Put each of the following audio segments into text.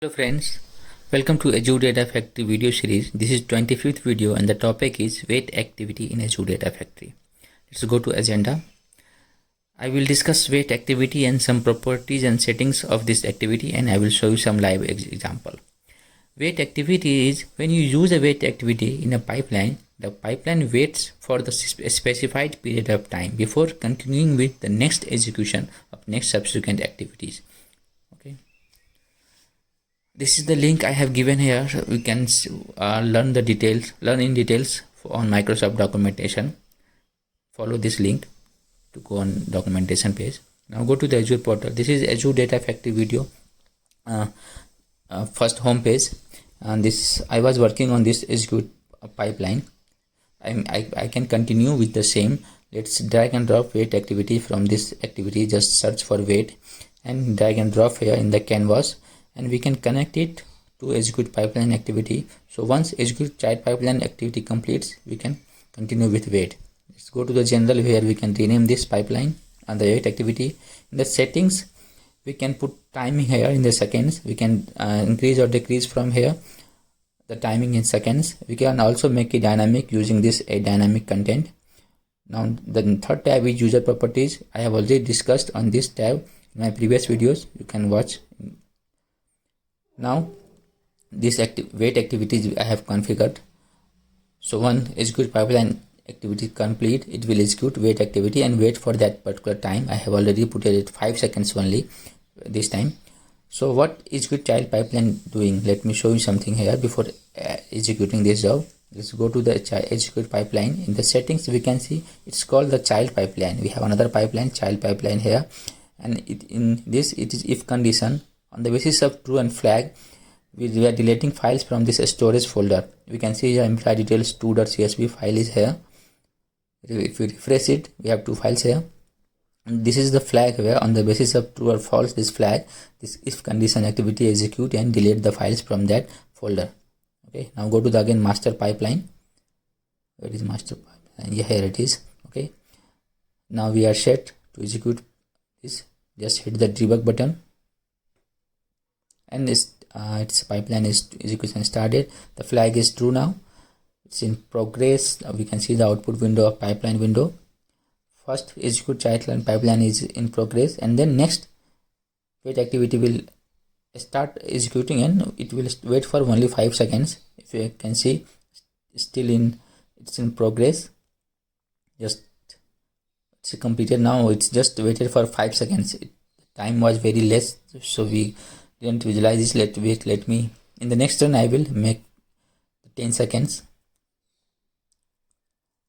Hello friends, welcome to Azure Data Factory video series. This is 25th video and the topic is wait activity in Azure Data Factory. Let's go to agenda. I will discuss wait activity and some properties and settings of this activity, and I will show you some live example. Wait activity is when you use a wait activity in a pipeline, the pipeline waits for the specified period of time before continuing with the next execution of next subsequent activities. This is the link I have given here. We can learn in details on Microsoft documentation. Follow this link to go on documentation page. Now go to the Azure portal. This is Azure Data Factory video first home page, and this I was working on this execute pipeline. I can continue with the same. Let's drag and drop wait activity from this activity. Just search for wait and drag and drop here in the canvas, and we can connect it to execute pipeline activity. So once execute child pipeline activity completes, we can continue with wait. Let's go to the general where we can rename this pipeline and the wait activity. In the settings, we can put timing here in the seconds. We can increase or decrease from here the timing in seconds. We can also make it dynamic using this a dynamic content. Now the third tab is user properties. I have already discussed on this tab in my previous videos. You can watch. Now this wait activities I have configured. So when execute pipeline activity complete, it will execute wait activity and wait for that particular time. I have already put it at 5 seconds only this time. So what execute child pipeline doing? Let me show you something here before executing this job. Let's go to the execute pipeline. In the settings, we can see it's called the child pipeline. We have another pipeline, child pipeline here, and in this it is if condition. On the basis of true and flag, we are deleting files from this storage folder. We can see here employee details 2.csv file is here. If we refresh it, we have two files here. And this is the flag where on the basis of true or false, this flag, this if condition activity execute and delete the files from that folder. Okay, now go to the again master pipeline. Where is master pipeline? Yeah, here it is. Okay, now we are set to execute this. Just hit the debug button, and its pipeline is execution started. The flag is true now. It's in progress. We can see the output window of pipeline window. First execute child pipeline is in progress, and then next wait activity will start executing, and it will wait for only 5 seconds. If you can see, it's in progress. It's completed now. It's just waited for 5 seconds. Time was very less, so we didn't visualize this. Let me in the next turn I will make 10 seconds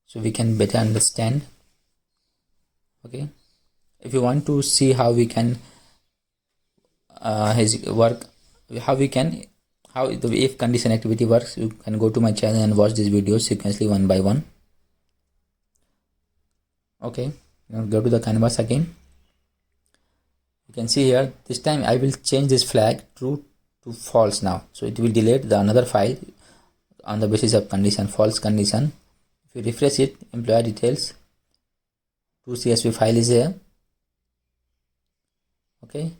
so we can better understand. Okay, if you want to see how we can how the if condition activity works, you can go to my channel and watch these videos sequentially one by one. Okay, now go to the canvas again. You can see here this time I will change this flag true to false now, so it will delete the another file on the basis of condition false condition. If you refresh it, employee details 2csv file is here. Okay,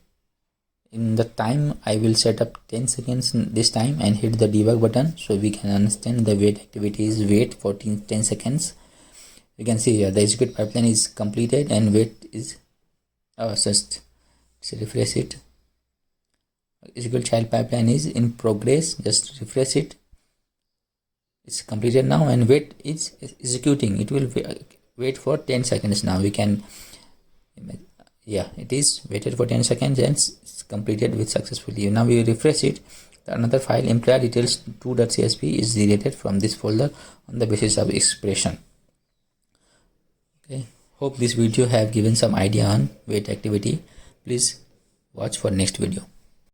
in the time I will set up 10 seconds this time and hit the debug button, so we can understand the wait activity is wait for 10 seconds. You can see here the execute pipeline is completed and wait is just refresh it. Execute child pipeline is in progress. Just refresh it. It's completed now and wait is executing. It will wait for 10 seconds now. We can, yeah, it is waited for 10 seconds and it's completed with successfully. Now we refresh it. Another file employee details 2.csv is deleted from this folder on the basis of expression. Okay, hope this video have given some idea on wait activity. Please watch for next video.